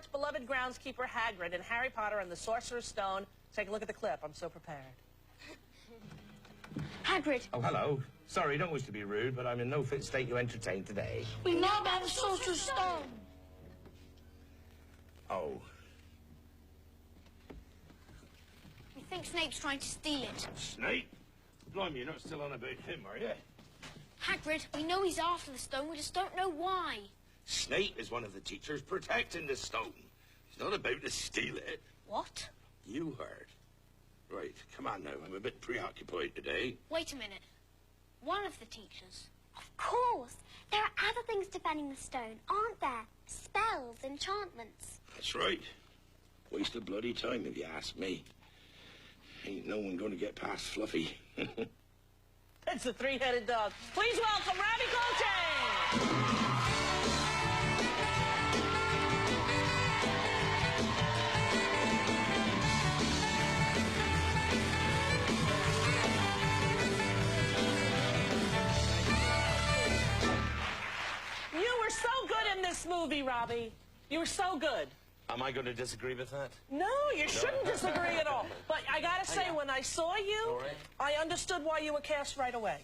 Voldemort's beloved groundskeeper Hagrid in Harry Potter and the Sorcerer's Stone. Take a look at the clip. I'm so prepared. Hagrid. Oh, hello. Sorry, don't wish to be rude, but I'm in no fit state to entertain today. We know about the Sorcerer's Stone. Oh. We think Snape's trying to steal it. Snape? Blimey, you're not still on about him, are you? Hagrid, we know he's after the stone, we just don't know why. Snape is one of the teachers protecting the stone. He's not about to steal it. What? You heard. Right, come on now. I'm a bit preoccupied today. Wait a minute. One of the teachers. Of course. There are other things defending the stone, aren't there? Spells, enchantments. That's right. Waste of bloody time, if you ask me. Ain't no one going to get past Fluffy. That's the three-headed dog. Please welcome Robbie Coltrane! You were so good in this movie, Robbie. You were so good. Am I going to disagree with that? No, you shouldn't disagree at all. But I gotta say, when I saw you, I understood why you were cast right away.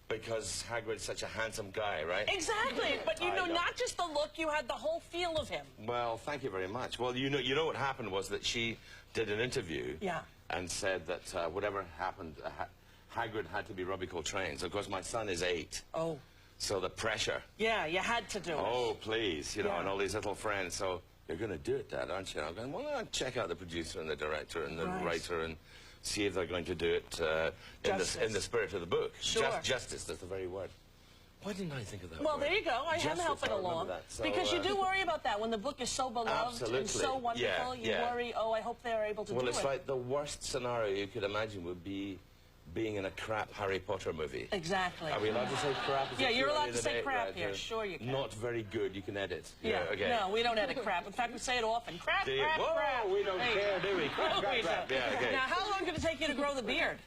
Because Hagrid's such a handsome guy, right? Exactly. But you know, not just the look, you had the whole feel of him. Well, thank you very much. Well, you know what happened was that she did an interview and said that whatever happened, Hagrid had to be Robbie Coltrane. So, of course, my son is 8. Oh. So the pressure. Yeah, you had to do it. Oh, please, you know, and all these little friends. So you're going to do it, Dad, aren't you? I'm going, well, I'll check out the producer and the director and the writer and see if they're going to do it in the spirit of the book. Sure. Justice, that's the very word. Why didn't I think of that Well, word? there you go. I am helping along. So, because you do worry about that. When the book is so beloved and so wonderful, you worry, oh, I hope they're able to do it. Well, it's like the worst scenario you could imagine would be being in a crap Harry Potter movie. Exactly. Are we allowed to say crap? Yeah, you're allowed to say crap here. Sure you can. Not very good. You can edit. Yeah. Okay. No, we don't edit crap. In fact, we say it often. Crap, crap, Whoa, crap. we don't care, do we? Crap, crap, crap. Yeah, okay. Now, how long did it take you to grow the beard?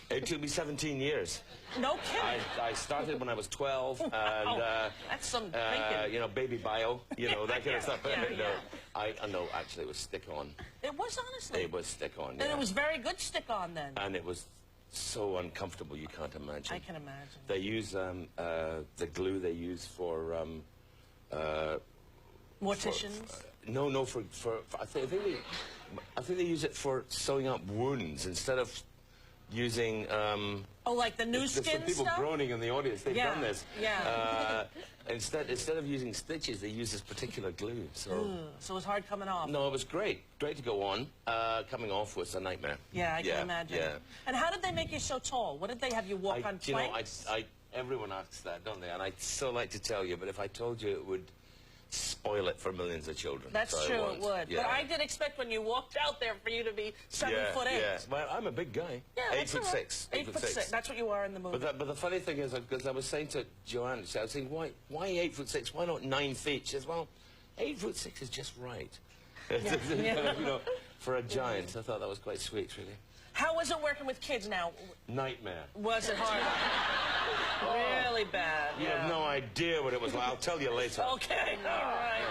It took me 17 years. No kidding. I started when I was 12, and that's some thinking. you know, baby bio, you know, that kind of stuff. Yeah. No, actually, it was stick on. It was, honestly. It was stick on. And it was very good stick on then. And it was so uncomfortable, you can't imagine. I can imagine. They use the glue they use for morticians. No, for I think they use it for sewing up wounds instead of using oh, like the new skin some people stuff? groaning in the audience. They've done this. Yeah. Instead of using stitches, they use this particular glue. So so it was hard coming off. No, it was great. Great to go on. Coming off was a nightmare. Yeah, I can imagine. Yeah. And how did they make you so tall? What did they have you walk on planks? You know, everyone asks that, don't they? And I'd so like to tell you, but if I told you, it would spoil it for millions of children. That's so true, it would. Yeah. But I did expect when you walked out there for you to be 7'8". Yeah, well, I'm a big guy. Yeah, 8'6". 8'6". That's what you are in the movie. But the funny thing is, because I was saying to Joanne, I was saying, why 8'6"? Why not 9 feet? She says, well, 8'6" is just right. Yeah. You know, for a giant. I thought that was quite sweet, really. How was it working with kids now? Nightmare. Was it hard? Really bad. You have no idea what it was like. I'll tell you later. Okay, all right.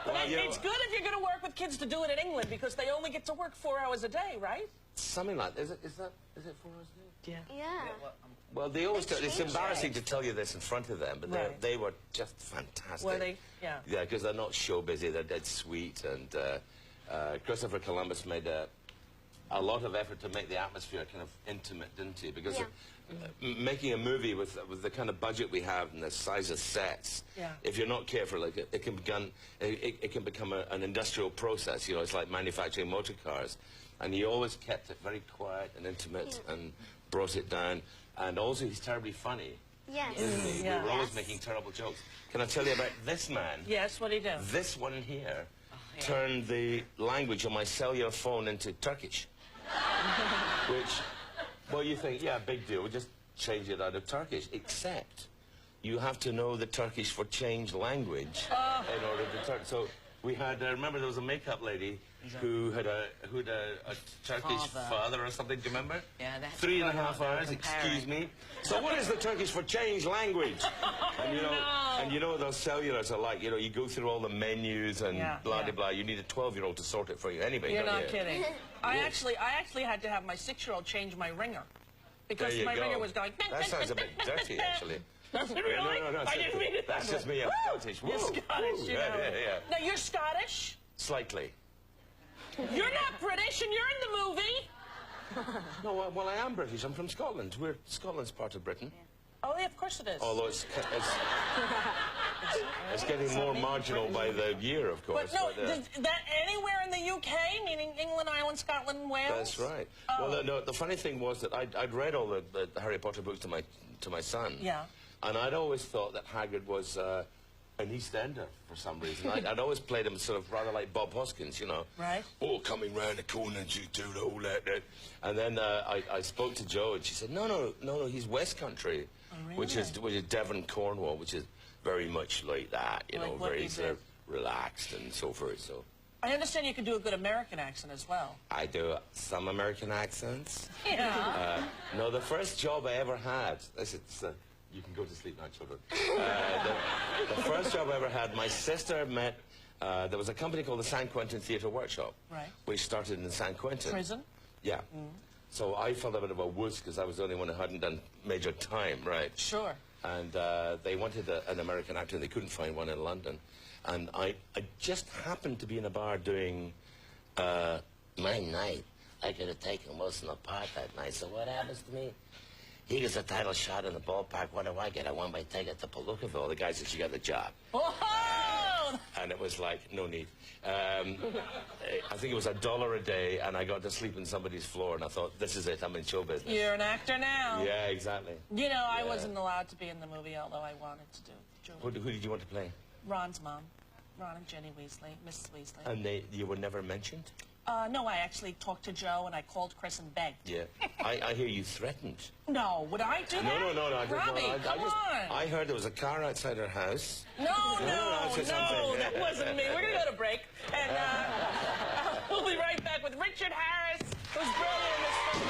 Well, it's good if you're going to work with kids to do it in England because they only get to work 4 hours a day, right? Something like that. Is it 4 hours a day? Yeah. Yeah. Well, they always it's embarrassing to tell you this in front of them, but they were just fantastic. Were they? Yeah. Yeah, because they're not show busy. They're dead sweet, and Christopher Columbus made a lot of effort to make the atmosphere kind of intimate, didn't he? Because making a movie with the kind of budget we have and the size of sets, if you're not careful, like it can become an industrial process. You know, it's like manufacturing motor cars, and he always kept it very quiet and intimate and brought it down. And also, he's terribly funny. Yes. Isn't he? We were always making terrible jokes. Can I tell you about this man? Yes, what did he do? This one here turned the language on my cellular phone into Turkish. Which, well, you think, yeah, big deal, we'll just change it out of Turkish, except you have to know the Turkish for change language in order to turn. So we had, remember there was a makeup lady who had a Turkish father or something. Do you remember? Yeah, that's 3.5 hours. Excuse me. So what is the Turkish for change language? And you know those cellulars are like, you go through all the menus and blah blah blah. You need a 12-year-old to sort it for you anyway. You're not kidding. I actually had to have my 6-year-old change my ringer because my ringer was going. That sounds a bit dirty, actually. Does it really? No, I didn't mean it. That's just me. I'm Scottish. You're Scottish, you know. Yeah. Now you're Scottish. Slightly. You're not British, and you're in the movie. No, well, I am British. I'm from Scotland. Scotland's part of Britain. Oh, yeah, of course it is. Although it's getting more marginal by the year, of course. But no, that anywhere in the UK, meaning England, Ireland, Scotland, and Wales? That's right. Oh. Well, no, the funny thing was that I'd read all the Harry Potter books to my son. Yeah. And I'd always thought that Hagrid was an East Ender for some reason. I'd always played him sort of rather like Bob Hoskins, you know. Right. Oh, coming round the corner and you do all that. And then I spoke to Jo and she said, no, he's West Country, oh, really? which is Devon, Cornwall, which is very much like that, you know, very sort of relaxed and so forth. So. I understand you can do a good American accent as well. I do some American accents. Yeah. No, the first job I ever had, you can go to sleep now, children. The first job I ever had, my sister met, there was a company called the San Quentin Theatre Workshop, right, which started in San Quentin. Prison? Yeah. So I felt a bit of a wuss because I was the only one who hadn't done major time, right? Sure. And they wanted an American actor and they couldn't find one in London. And I just happened to be in a bar doing my night. I could have taken Wilson apart that night. So what happens to me? He gets a title shot in the ballpark. What do I get? I won my ticket to Palookaville. The guy said, you got the job. Oh! And it was like, no need. I think it was $1 a day, and I got to sleep in somebody's floor, and I thought, this is it. I'm in show business. You're an actor now. Yeah, exactly. You know, I wasn't allowed to be in the movie, although I wanted to do. Who did you want to play? Ron's mom. Ron and Jenny Weasley, Mrs. Weasley. And you were never mentioned? No, I actually talked to Joe and I called Chris and begged. Yeah. I hear you threatened. No, would I do that? No. Robbie, come on. I heard there was a car outside her house. No, that wasn't me. We're going to go to break. And we'll be right back with Richard Harris, who's brilliant in this film.